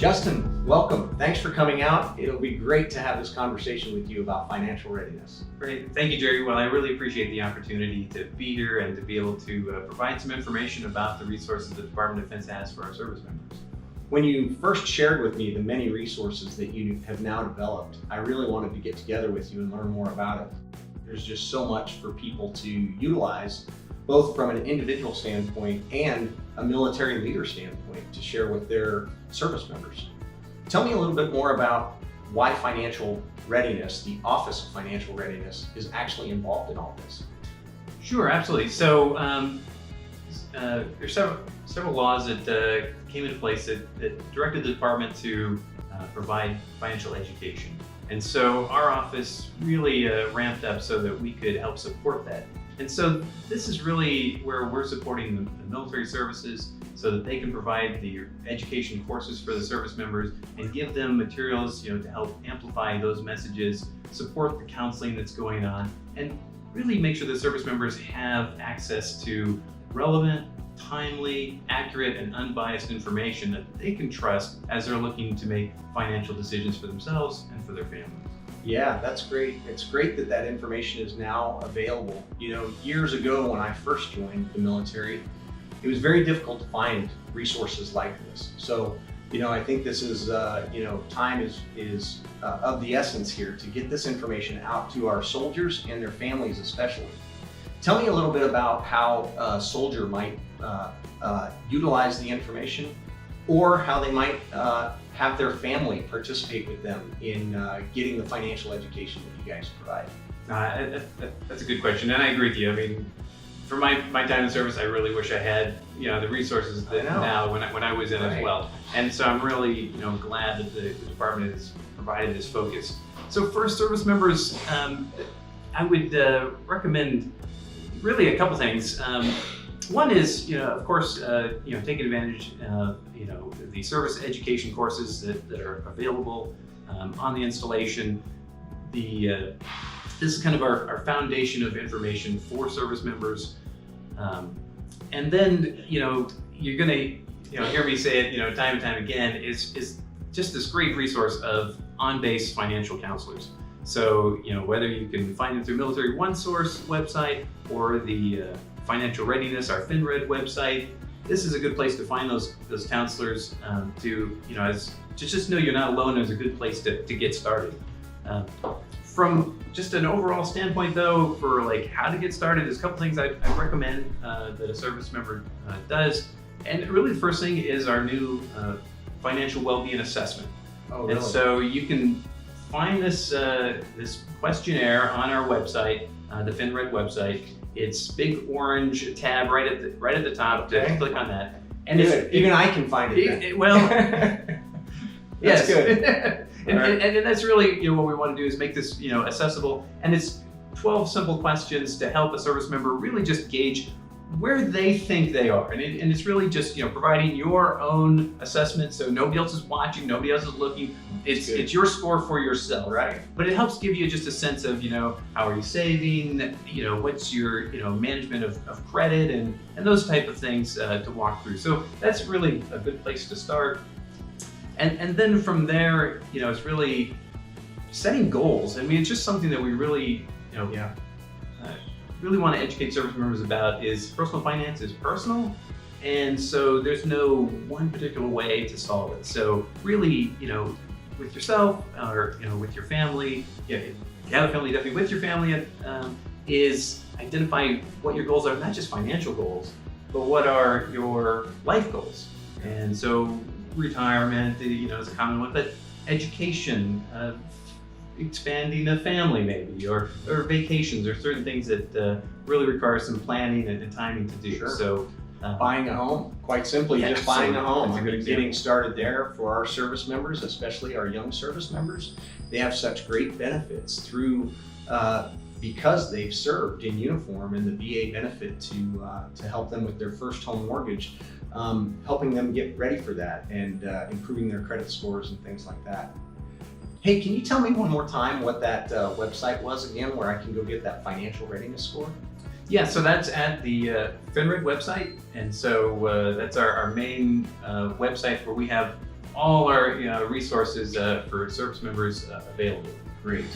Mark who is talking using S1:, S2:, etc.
S1: Justin, welcome. Thanks for coming out. It'll be great to have this conversation with you about financial readiness.
S2: Great. Thank you, Jerry. Well, I really appreciate the opportunity to be here and to be able to provide some information about the resources the Department of Defense has for our service members.
S1: When you first shared with me the many resources that you have now developed, I really wanted to get together with you and learn more about it. There's just so much for people to utilize, both from an individual standpoint and a military leader standpoint, to share with their service members. Tell me a little bit more about why financial readiness, the Office of Financial Readiness, is actually involved in all this.
S2: Sure, absolutely. So there's several laws that came into place that directed the department to provide financial education. And so our office really ramped up so that we could help support that. And so this is really where we're supporting the military services so that they can provide the education courses for the service members and give them materials, to help amplify those messages, support the counseling that's going on, and really make sure the service members have access to relevant, timely, accurate, and unbiased information that they can trust as they're looking to make financial decisions for themselves and for their families.
S1: Yeah, that's great. It's great that that information is now available. Years ago when I first joined the military, it was very difficult to find resources like this. So, I think this is, time is of the essence here to get this information out to our soldiers and their families especially. Tell me a little bit about how a soldier might utilize the information, or how they might have their family participate with them in getting the financial education that you guys provide.
S2: That's a good question, and I agree with you. I mean, for my time in service, I really wish I had the resources that now when I was in as well. And so I'm really glad that the department has provided this focus. So for service members, I would recommend really a couple things. One is, of course, taking advantage of, the service education courses that are available on the installation. This is kind of our foundation of information for service members. And then, you're gonna, hear me say it, time and time again, is just this great resource of on-base financial counselors. So, whether you can find them through Military OneSource website or the Financial Readiness, our FINRED website, this is a good place to find those counselors to just know you're not alone. Is a good place to get started. From just an overall standpoint though, for like how to get started, there's a couple things I recommend that a service member does. And really the first thing is our new financial well-being assessment.
S1: Oh, really?
S2: And so you can find this questionnaire on our website, the FINRED website. It's big orange tab right at the top.
S1: Okay.
S2: To click on that. And
S1: even I can find it.
S2: Well,
S1: that's
S2: yes.
S1: good.
S2: And that's really what we want to do is make this accessible. And it's 12 simple questions to help a service member really just gauge where they think they are. And it's really just providing your own assessment, so nobody else is watching, nobody else is looking. It's your score for yourself.
S1: Right.
S2: But it helps give you just a sense of how are you saving, what's your management of credit and those type of things to walk through. So that's really a good place to start. And then from there, it's really setting goals. I mean, it's just something that we really really want to educate service members about. Is personal finance is personal, and so there's no one particular way to solve it. So really, with yourself or with your family, if you have a family, definitely with your family, is identify what your goals are, not just financial goals, but what are your life goals. And so retirement, is a common one, but education, expanding a family maybe, or vacations, or certain things that really require some planning and timing to do.
S1: Sure.
S2: So
S1: buying a home, quite simply,
S2: Yeah,
S1: just buying a home.
S2: that's a good
S1: Getting
S2: example.
S1: started there for our service members, especially our young service members. They have such great benefits through because they've served in uniform, and the VA benefit to help them with their first home mortgage, helping them get ready for that and improving their credit scores and things like that. Hey, can you tell me one more time what that website was again, where I can go get that financial readiness score?
S2: Yeah, so that's at the FINRED website, and so that's our main website where we have all our resources for service members available.
S1: Great.